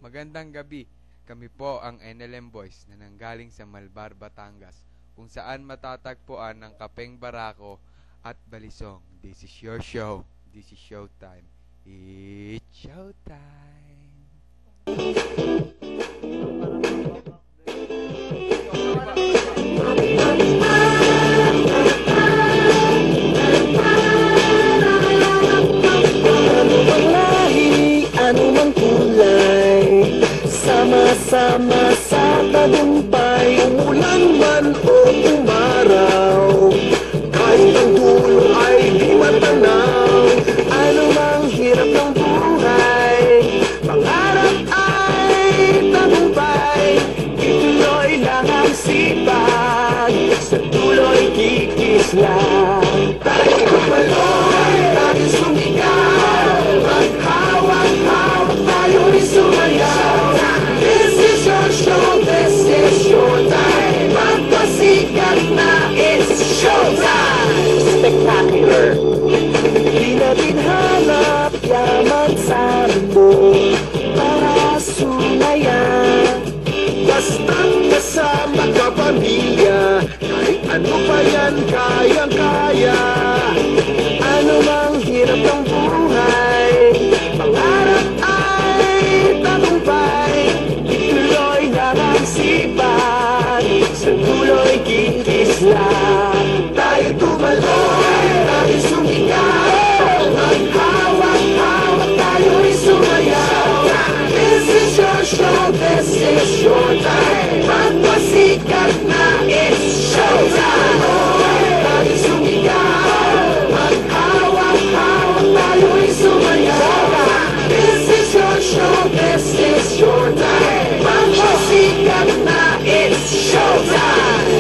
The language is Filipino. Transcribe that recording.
Magandang gabi. Kami po ang NLM Boys na nanggaling sa Malbar, Batangas, kung saan matatagpuan ng Kapeng Barako at Balisong. This is your show. This is showtime. It's showtime. Anumang kulay, sama-sama sa tagumpay. Umulan man o umaraw, kahit ang dulo ay di matanaw. Anumang hirap ng buhay, pangarap ay tagumpay. Ituloy lang ang sipag, sa tuloy kikislang. Tayo kumaloy, tayo sumigaw, maghawak-hawak tayo'y sumayaw. This is your show, this is your time. Magpasikat na, it's showtime. Spectacular. Di natin hanap yaman sa mundo para sumaya. Basta't kasama ka pamilya, kahit ano pa yan kayang-kaya. Ano mang hirap ng buhay, pangarap ay tagumpay. Ituloy lang ang sipag, sa tuloy kikislang. Tayo tumaloy, tayo sumigaw, maghawak-hawak tayo'y sumayaw. This is your show, this is your time. Magpasikat na, it's showtime. Tayo sumigaw, maghawak-hawak tayo'y sumayaw. This is your show, this is your time. Magpasikat na, it's showtime.